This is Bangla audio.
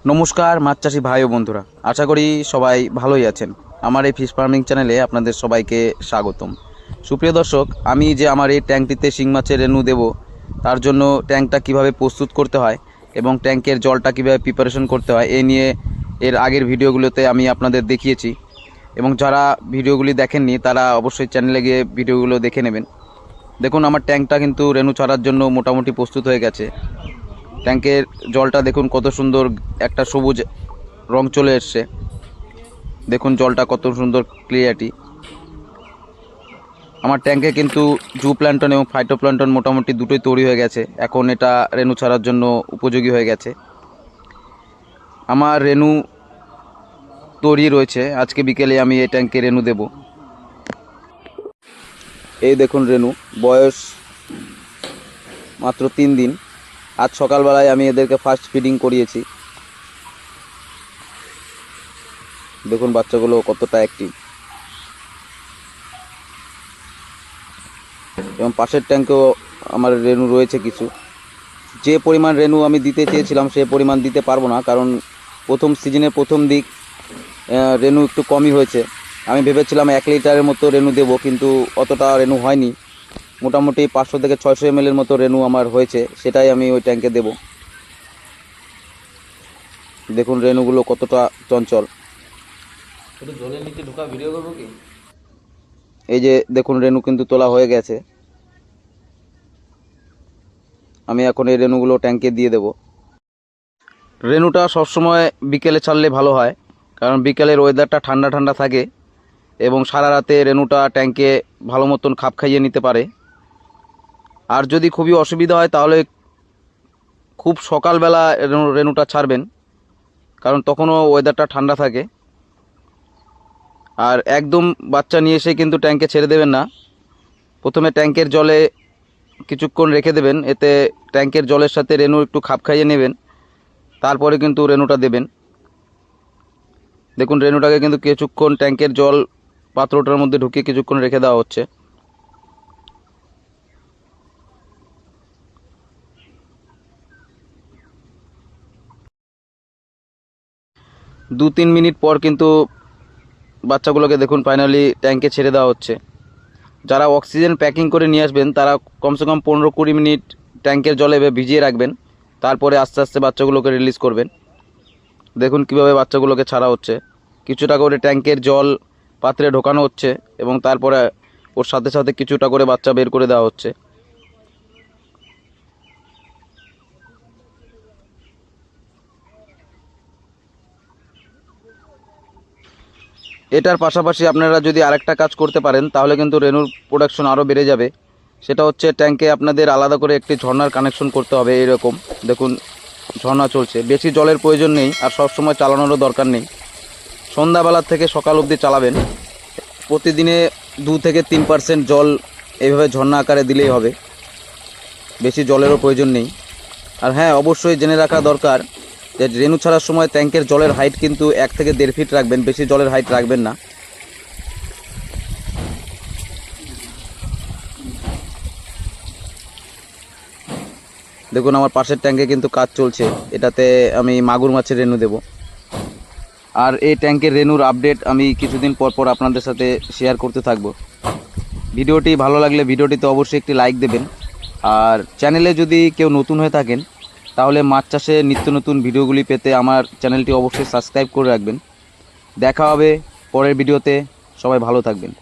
নমস্কার মাছ চাষি ভাই ও বন্ধুরা, আশা করি সবাই ভালোই আছেন। আমার এই ফিশ ফার্মিং চ্যানেলে আপনাদের সবাইকে স্বাগতম। সুপ্রিয় দর্শক, আমি যে আমার এই ট্যাঙ্কটিতে শিং মাছের রেনু দেব, তার জন্য ট্যাঙ্কটা কিভাবে প্রস্তুত করতে হয় এবং ট্যাঙ্কের জলটা কিভাবে প্রিপারেশন করতে হয় এই নিয়ে এর আগের ভিডিওগুলোতে আমি আপনাদের দেখিয়েছি। এবং যারা ভিডিওগুলি দেখেননি তারা অবশ্যই চ্যানেলে গিয়ে ভিডিওগুলো দেখে নেবেন। দেখুন, আমার ট্যাঙ্কটা কিন্তু রেনু ছাড়ার জন্য মোটামুটি প্রস্তুত হয়ে গেছে। ট্যাঙ্কের জলটা দেখুন কত সুন্দর একটা সবুজ রং চলে এসছে। দেখুন জলটা কত সুন্দর ক্লিয়ারিটি। আমার ট্যাঙ্কে কিন্তু জু প্ল্যান্টন এবং ফাইটোপ্ল্যান্টন মোটামুটি দুটোই তৈরি হয়ে গেছে। এখন এটা রেনু ছাড়ার জন্য উপযোগী হয়ে গেছে। আমার রেনু তৈরি রয়েছে। আজকে বিকেলে আমি এই ট্যাঙ্কে রেনু দেব। এই দেখুন রেনু, বয়স মাত্র 3 দিন। আজ সকালবেলায় আমি এদেরকে ফার্স্ট ফিডিং করিয়েছি। দেখুন বাচ্চাগুলো কতটা অ্যাক্টিভ। এবং পাশের ট্যাঙ্কেও আমার রেনু রয়েছে কিছু। যে পরিমাণ রেনু আমি দিতে চেয়েছিলাম সে পরিমাণ দিতে পারবো না, কারণ প্রথম সিজনের প্রথম দিক রেনু একটু কমই হয়েছে। আমি ভেবেছিলাম 1 লিটারের মতো রেনু দেব, কিন্তু অতটা রেনু হয়নি। মোটামুটি 500 থেকে 600 ml এর মতো রেনু আমার হয়েছে, সেটাই আমি ওই ট্যাঙ্কে দেব। দেখুন রেনুগুলো কতটা চঞ্চল। জলের নিচে ঢোকা ভিডিও করবো কি? এই যে দেখুন রেনু কিন্তু তোলা হয়ে গেছে। আমি এখন এই রেনুগুলো ট্যাঙ্কে দিয়ে দেব। রেনুটা সবসময় বিকেলে ছাড়লে ভালো হয়, কারণ বিকেলের ওয়েদারটা ঠান্ডা ঠান্ডা থাকে এবং সারা রাতে রেনুটা ট্যাঙ্কে ভালো মতন খাপ খাইয়ে নিতে পারে। আর যদি খুবই অসুবিধা হয় তাহলে খুব সকালবেলা রেনুটা ছাড়বেন, কারণ তখনও ওয়েদারটা ঠান্ডা থাকে। আর একদম বাচ্চা নিয়ে এসে কিন্তু ট্যাঙ্কে ছেড়ে দেবেন না। প্রথমে ট্যাঙ্কের জলে কিছুক্ষণ রেখে দেবেন, এতে ট্যাঙ্কের জলের সাথে রেনু একটু খাপ খাইয়ে নেবেন, তারপরে কিন্তু রেনুটা দেবেন। দেখুন রেনুটাকে কিন্তু কিছুক্ষণ ট্যাঙ্কের জল পাত্রটার মধ্যে ঢুকিয়ে কিছুক্ষণ রেখে দেওয়া হচ্ছে। দু 3 মিনিট পর কিন্তু বাচ্চাগুলোকে দেখুন ফাইনালি ট্যাঙ্কে ছেড়ে দেওয়া হচ্ছে। যারা অক্সিজেন প্যাকিং করে নিয়ে আসবেন তারা কমসে কম 15-20 মিনিট ট্যাঙ্কের জলে ভিজিয়ে রাখবেন, তারপরে আস্তে আস্তে বাচ্চাগুলোকে রিলিজ করবেন। দেখুন কিভাবে বাচ্চাগুলোকে ছাড়া হচ্ছে। কিছুটা করে ট্যাঙ্কের জল পাত্রে ঢোকানো হচ্ছে এবং তারপরে ওর সাথে সাথে কিছুটা করে বাচ্চা বের করে দেওয়া হচ্ছে। এটার পাশাপাশি আপনারা যদি আরেকটা কাজ করতে পারেন তাহলে কিন্তু রেনুর প্রোডাকশন আরও বেড়ে যাবে। সেটা হচ্ছে ট্যাঙ্কে আপনাদের আলাদা করে একটি ঝর্ণার কানেকশন করতে হবে। এইরকম দেখুন ঝর্ণা চলছে। বেশি জলের প্রয়োজন নেই আর সবসময় চালানোরও দরকার নেই। সন্ধ্যাবেলার থেকে সকাল অবধি চালাবেন। প্রতিদিনে 2 থেকে 3% জল এইভাবে ঝর্ণা আকারে দিলেই হবে, বেশি জলেরও প্রয়োজন নেই। আর হ্যাঁ, অবশ্যই জেনে রাখা দরকার যে রেনু ছাড়ার সময় ট্যাঙ্কের জলের হাইট কিন্তু 1 থেকে 1.5 ফিট রাখবেন, বেশি জলের হাইট রাখবেন না। দেখুন আমার পাশের ট্যাঙ্কে কিন্তু কাজ চলছে, এটাতে আমি মাগুর মাছের রেনু দেব। আর এই ট্যাঙ্কের রেনুর আপডেট আমি কিছুদিন পর পর আপনাদের সাথে শেয়ার করতে থাকব। ভিডিওটি ভালো লাগলে ভিডিওটিতে অবশ্যই একটি লাইক দেবেন। আর চ্যানেলে যদি কেউ নতুন হয়ে থাকেন তাহলে মাছ চাষে নিত্য নতুন ভিডিওগুলি পেতে আমার চ্যানেলটি অবশ্যই সাবস্ক্রাইব করে রাখবেন। দেখা হবে পরের ভিডিওতে। সবাই ভালো থাকবেন।